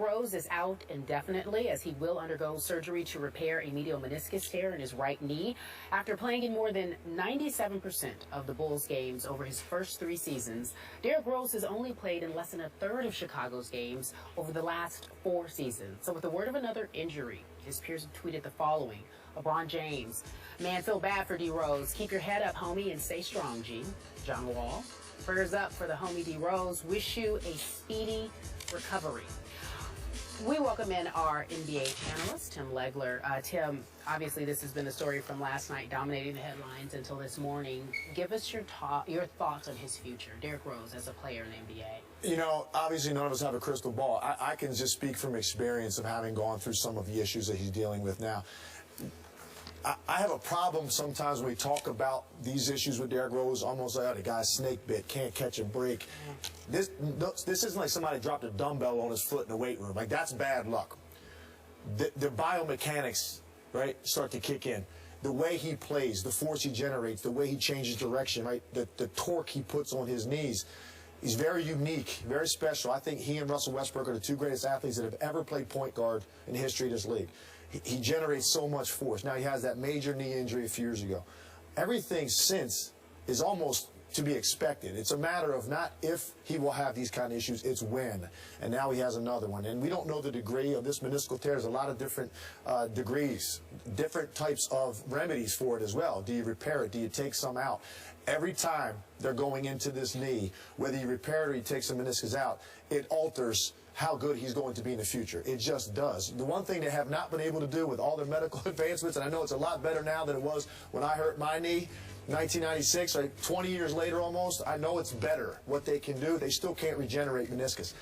Rose is out indefinitely as he will undergo surgery to repair a medial meniscus tear in his right knee. After playing in more than 97% of the Bulls games over his first 3 seasons, Derrick Rose has only played in less than a third of Chicago's games over the last 4 seasons. So with the word of another injury, his peers have tweeted the following. LeBron James, man, feel bad for D Rose. Keep your head up, homie, and stay strong, G. John Wall, prayers up for the homie D Rose. Wish you a speedy recovery. We welcome in our NBA analyst, Tim Legler. Tim, obviously this has been the story from last night, dominating the headlines until this morning. Give us your thoughts on his future, Derrick Rose, as a player in the NBA. You know, obviously none of us have a crystal ball. I can just speak from experience of having gone through some of the issues that he's dealing with now. I have a problem sometimes when we talk about these issues with Derrick Rose, almost like, oh, the guy's snake bit, can't catch a break. This isn't like somebody dropped a dumbbell on his foot in the weight room. Like, that's bad luck. The biomechanics, right, start to kick in. The way he plays, the force he generates, the way he changes direction, right, the torque he puts on his knees. He's very unique, very special. I think he and Russell Westbrook are the 2 greatest athletes that have ever played point guard in the history of this league. He generates so much force. Now he has that major knee injury a few years ago. Everything since is almost to be expected. It's a matter of not if he will have these kind of issues, it's when. And now he has another one. And we don't know the degree of this meniscal tear. There's a lot of different degrees, different types of remedies for it as well. Do you repair it? Do you take some out? Every time they're going into this knee, whether you repair it or you take some meniscus out, it alters how good he's going to be in the future. It just does. The one thing they have not been able to do with all their medical advancements, and I know it's a lot better now than it was when I hurt my knee, 1996, right, 20 years later almost, I know it's better what they can do. They still can't regenerate meniscus.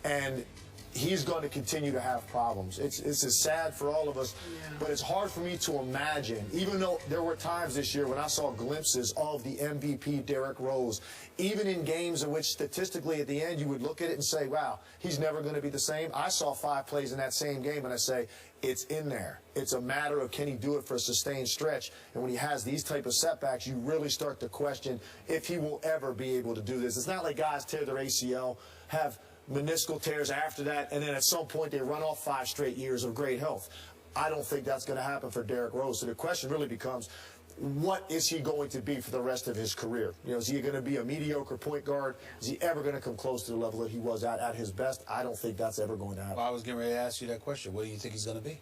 And he's going to continue to have problems. It's as sad for all of us, but it's hard for me to imagine, even though there were times this year when I saw glimpses of the MVP Derrick Rose, even in games in which statistically at the end you would look at it and say, wow, he's never going to be the same. I saw 5 plays in that same game and I say, it's in there. It's a matter of can he do it for a sustained stretch, and when he has these type of setbacks, you really start to question if he will ever be able to do this. It's not like guys tear their ACL, have meniscal tears after that, and then at some point they run off 5 straight years of great health. I don't think that's going to happen for Derrick Rose. So the question really becomes, what is he going to be for the rest of his career? You know, is he going to be a mediocre point guard? Is he ever going to come close to the level that he was at his best? I don't think that's ever going to happen. Well, I was getting ready to ask you that question. What do you think he's going to be?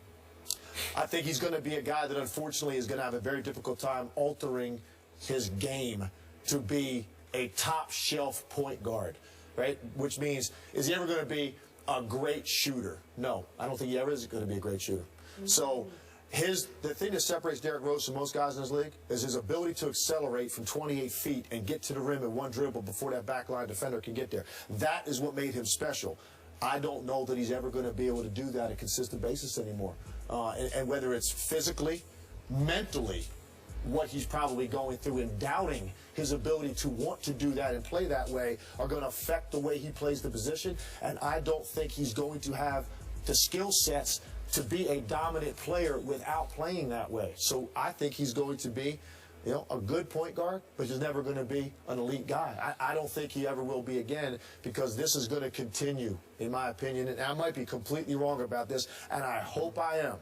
I think he's going to be a guy that unfortunately is going to have a very difficult time altering his game to be a top shelf point guard. Right? Which means, is he ever going to be a great shooter? No, I don't think he ever is going to be a great shooter. So the thing that separates Derrick Rose from most guys in this league is his ability to accelerate from 28 feet and get to the rim in one dribble before that backline defender can get there. That is what made him special. I don't know that he's ever going to be able to do that on a consistent basis anymore. And whether it's physically, mentally, what he's probably going through and doubting his ability to want to do that and play that way are going to affect the way he plays the position. And I don't think he's going to have the skill sets to be a dominant player without playing that way. So I think he's going to be, you know, a good point guard, but he's never going to be an elite guy. I don't think he ever will be again, because this is going to continue, in my opinion. And I might be completely wrong about this, and I hope I am.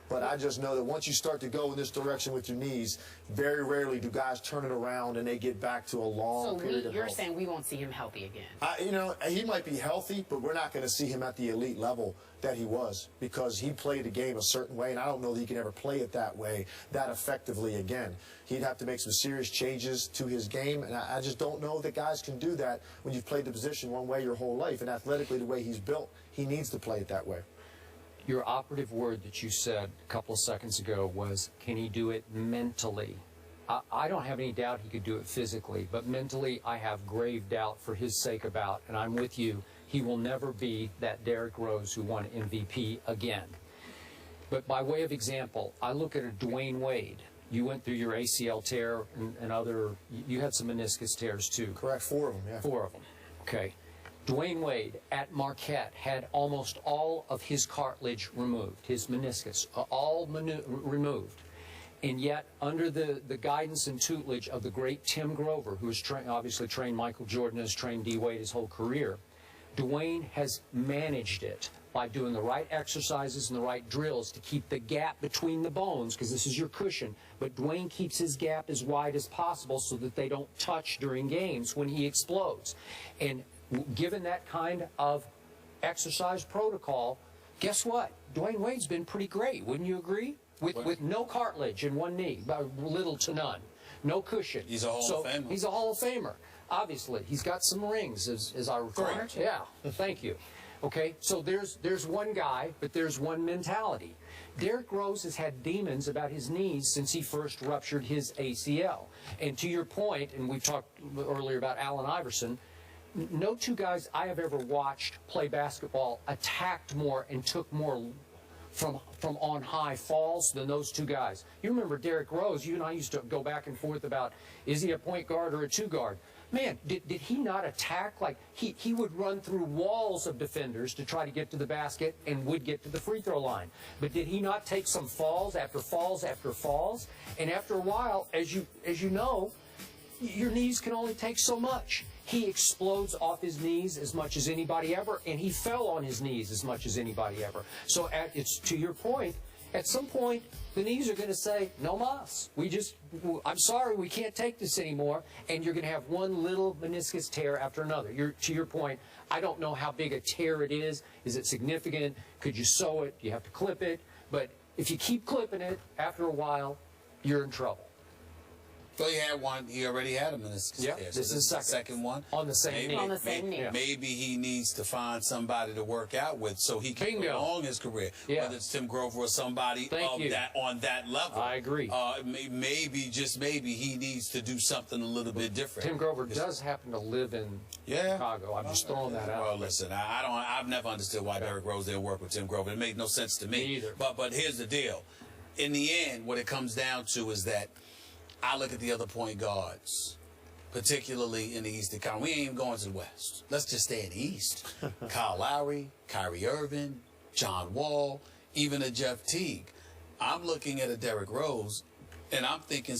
But I just know that once you start to go in this direction with your knees, very rarely do guys turn it around and they get back to a long period of health. You're saying we won't see him healthy again? You know, he might be healthy, but we're not going to see him at the elite level that he was, because he played the game a certain way, and I don't know that he can ever play it that way, that effectively again. He'd have to make some serious changes to his game, and I just don't know that guys can do that when you've played the position one way your whole life, and athletically the way he's built, he needs to play it that way. Your operative word that you said a couple of seconds ago was, can he do it mentally? I don't have any doubt he could do it physically, but mentally I have grave doubt for his sake about, and I'm with you, he will never be that Derrick Rose who won MVP again. But by way of example, I look at a Dwayne Wade. You went through your ACL tear and other, you had some meniscus tears too. Correct, 4 of them, yeah. 4 of them, okay. Dwayne Wade at Marquette had almost all of his cartilage removed, his meniscus, all removed. And yet, under the guidance and tutelage of the great Tim Grover, who has obviously trained Michael Jordan, has trained D. Wade his whole career, Dwayne has managed it by doing the right exercises and the right drills to keep the gap between the bones, because this is your cushion. But Dwayne keeps his gap as wide as possible so that they don't touch during games when he explodes. And given that kind of exercise protocol, guess what? Dwayne Wade's been pretty great. Wouldn't you agree? With no cartilage in one knee, little to none. No cushion. He's a Hall of Famer. He's a Hall of Famer. Obviously, he's got some rings, as I recall. Correct. Yeah, thank you. Okay, so there's one guy, but there's one mentality. Derrick Rose has had demons about his knees since he first ruptured his ACL. And to your point, and we talked earlier about Allen Iverson, no two guys I have ever watched play basketball attacked more and took more from on high falls than those two guys. You remember Derrick Rose, you and I used to go back and forth about, is he a point guard or a two guard? Man, did he not attack? Like, he would run through walls of defenders to try to get to the basket and would get to the free throw line. But did he not take some falls after falls after falls? And after a while, as you know, your knees can only take so much. He explodes off his knees as much as anybody ever, and he fell on his knees as much as anybody ever. So it's to your point, at some point, the knees are going to say, no mas. I'm sorry, we can't take this anymore, and you're going to have one little meniscus tear after another. To your point, I don't know how big a tear it is. Is it significant? Could you sew it? Do you have to clip it? But if you keep clipping it, after a while, you're in trouble. Well, he had one. He already had a meniscus Yep, tear. this is the second one. On the same knee. On the same knee. Maybe he needs to find somebody to work out with so he can Bingo. prolong his career. Yeah. Whether it's Tim Grover or somebody on that level. I agree. Maybe, just maybe, he needs to do something a little bit different. Tim Grover does happen to live in Chicago. I'm just throwing that out. Well, listen, I've never understood why Derrick Rose didn't work with Tim Grover. It made no sense to me. Me either. But here's the deal. In the end, what it comes down to is that I look at the other point guards, particularly in the Eastern Conference. We ain't even going to the West. Let's just stay in the East. Kyle Lowry, Kyrie Irving, John Wall, even a Jeff Teague. I'm looking at a Derrick Rose, and I'm thinking,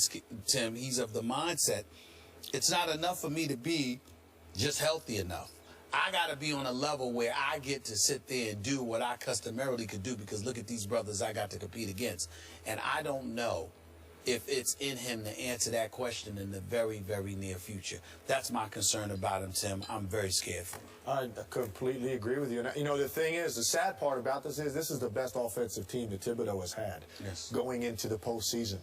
Tim, he's of the mindset, it's not enough for me to be just healthy enough. I got to be on a level where I get to sit there and do what I customarily could do, because look at these brothers I got to compete against. And I don't know if it's in him to answer that question in the very, very near future. That's my concern about him, Tim. I'm very scared for him. I completely agree with you. And, you know, the thing is, the sad part about this is the best offensive team that Thibodeau has had going into the postseason.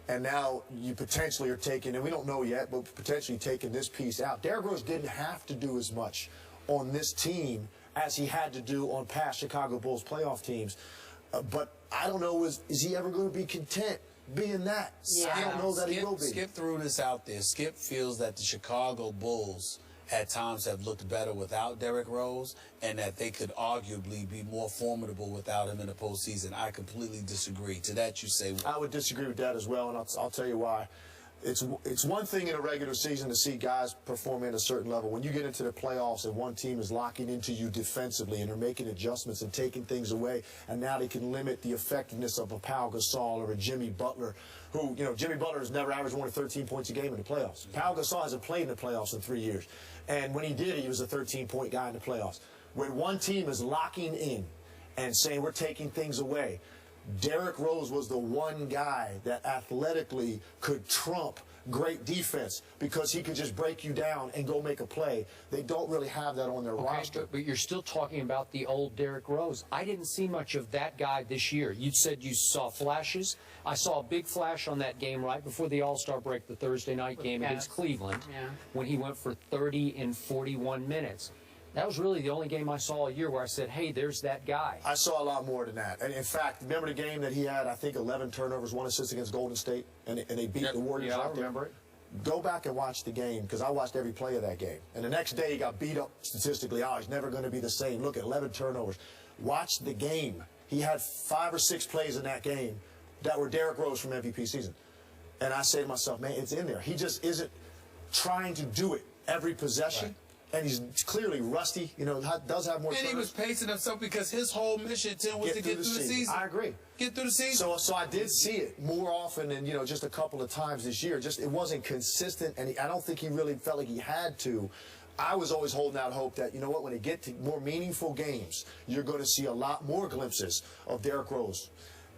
And now you potentially are taking, and we don't know yet, but potentially taking this piece out. Derrick Rose didn't have to do as much on this team as he had to do on past Chicago Bulls playoff teams. But I don't know, is he ever going to be content being that? Yeah. I don't know that he will be. Skip threw this out there. Skip feels that the Chicago Bulls at times have looked better without Derrick Rose, and that they could arguably be more formidable without him in the postseason. I completely disagree. To that you say what? I would disagree with that as well, and I'll tell you why. It's one thing in a regular season to see guys perform at a certain level. When you get into the playoffs and one team is locking into you defensively and they're making adjustments and taking things away, and now they can limit the effectiveness of a Pau Gasol or a Jimmy Butler, who, you know, Jimmy Butler has never averaged more than 13 points a game in the playoffs. Pau Gasol hasn't played in the playoffs in 3 years. And when he did, he was a 13-point guy in the playoffs. When one team is locking in and saying we're taking things away, Derrick Rose was the one guy that athletically could trump great defense because he could just break you down and go make a play. They don't really have that on their roster. But you're still talking about the old Derrick Rose. I didn't see much of that guy this year. You said you saw flashes. I saw a big flash on that game right before the All-Star break, the Thursday night game against Cleveland, when he went for 30 and 41 minutes. That was really the only game I saw all year where I said, hey, there's that guy. I saw a lot more than that. And in fact, remember the game that he had, I think, 11 turnovers, 1 assist against Golden State, and they beat the Warriors? Yeah, I remember it. Go back and watch the game, because I watched every play of that game. And the next day he got beat up statistically. Oh, he's never going to be the same. Look at 11 turnovers. Watch the game. He had 5 or 6 plays in that game that were Derrick Rose from MVP season. And I say to myself, man, it's in there. He just isn't trying to do it every possession. Right. And he's clearly rusty, you know, does have more And he was pacing himself because his whole mission, Tim, was to get through the season. I agree. Get through the season. So I did see it more often than, you know, just a couple of times this year. Just it wasn't consistent, and I don't think he really felt like he had to I was always holding out hope that, you know what, when they get to more meaningful games, you're going to see a lot more glimpses of Derrick Rose.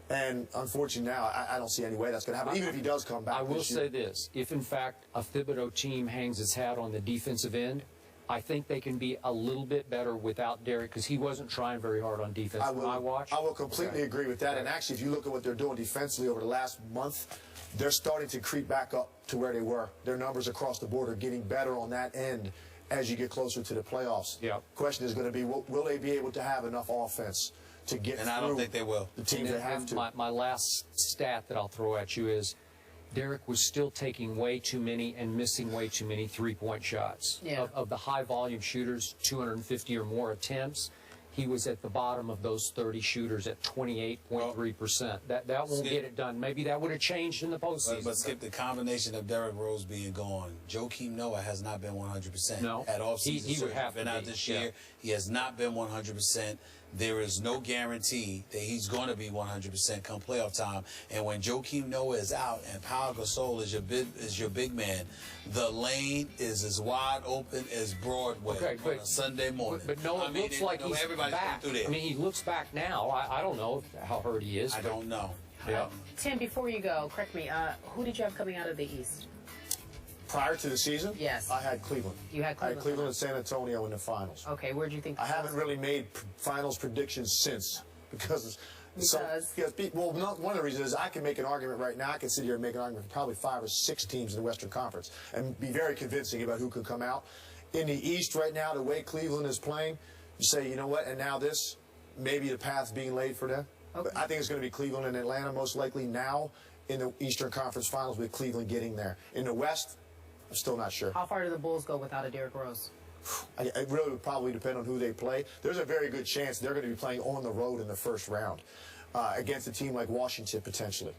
And unfortunately now, I don't see any way that's going to happen, even if he does come back. I will this year. say this. If, in fact, a Thibodeau team hangs its hat on the defensive end, I think they can be a little bit better without Derrick because he wasn't trying very hard on defense when I watched. I will completely agree with that. And actually, if you look at what they're doing defensively over the last month, they're starting to creep back up to where they were. Their numbers across the board are getting better on that end as you get closer to the playoffs. Yep. Question is going to be, will they be able to have enough offense to get And through I don't think they will. the teams that have to? My last stat that I'll throw at you is Derrick was still taking way too many and missing way too many three-point shots. Yeah. Of the high-volume shooters, 250 or more attempts, he was at the bottom of those 30 shooters at 28.3%. That won't get it done. Maybe that would have changed in the postseason. But Skip, the combination of Derrick Rose being gone, Joakim Noah has not been 100%. No. At offseason, He would have been to out be, this year. yeah. He has not been 100%. There is no guarantee that he's going to be 100% come playoff time. And when Joakim Noah is out and Pau Gasol is your big man, the lane is as wide open as Broadway on a Sunday morning. But Noah looks like he's everybody's back. through there. I mean, he looks back now. I don't know how hurt he is. I don't know. Yeah. Tim, before you go, correct me. Who did you have coming out of the East? Prior to the season, Yes. I had Cleveland. You had I had Cleveland. Cleveland and San Antonio in the finals. Okay, where do you think? I haven't really made finals predictions since because. Well, one of the reasons is I can make an argument right now. I can sit here and make an argument for probably 5 or 6 teams in the Western Conference and be very convincing about who could come out. In the East right now, the way Cleveland is playing, you say, you know what, and now this, maybe the path's being laid for them. Okay. But I think it's going to be Cleveland and Atlanta most likely now in the Eastern Conference Finals with Cleveland getting there. In the West, I'm still not sure. How far do the Bulls go without a Derrick Rose? It really would probably depend on who they play. There's a very good chance they're going to be playing on the road in the first round against a team like Washington, potentially.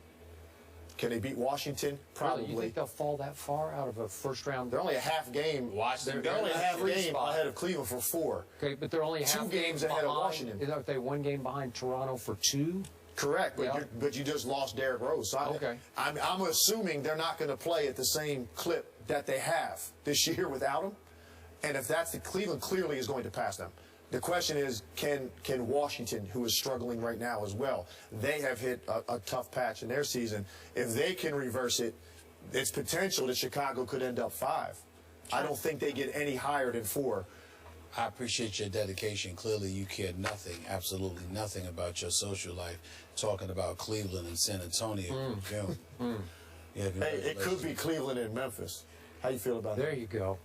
Can they beat Washington? Probably. Really, you think they'll fall that far out of a first round? They're only a half game. Washington, They're only a half free game spot. ahead of Cleveland for 4. Okay, but they're only Two half games game ahead of behind. Washington. Aren't they 1 game behind Toronto for 2? Correct, but, Yeah. but you just lost Derrick Rose. So Okay. I'm assuming they're not going to play at the same clip that they have this year without him. And if that's the Cleveland clearly is going to pass them. The question is, can Washington, who is struggling right now as well, they have hit a tough patch in their season. If they can reverse it, it's potential that Chicago could end up 5. I don't think they get any higher than 4. I appreciate your dedication. Clearly, you care nothing, absolutely nothing about your social life. Talking about Cleveland and San Antonio. Yeah, Hey, it could be Cleveland and Memphis. How you feel about There that? you go.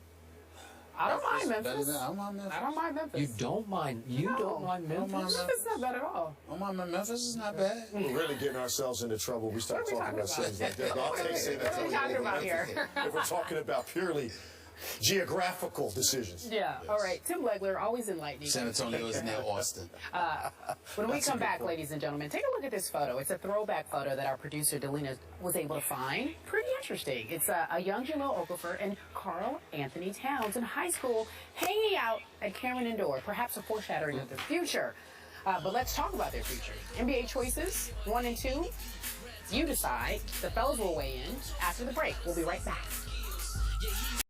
I don't mind Memphis. I don't mind Memphis. I don't mind Memphis. You don't mind. You No, don't mind I don't Memphis. mind Memphis is not bad at all. Oh, my Memphis is not bad. We're really getting ourselves into trouble. We start What are we talking about talking things like that. I'll take San What are we Antonio talking over about Memphis here? if we're talking about purely geographical decisions. Yeah. All right. Tim Legler, always enlightening. San Antonio is near Austin. When we come back, ladies and gentlemen, take a look at this photo. It's a throwback photo that our producer, Delina, was able to find. Pretty interesting. It's a young Jaleel Okafor and Carl Anthony Towns in high school hanging out at Cameron Indoor, perhaps a foreshadowing of their future. But let's talk about their future. NBA choices, 1 and 2. You decide. The fellas will weigh in after the break. We'll be right back.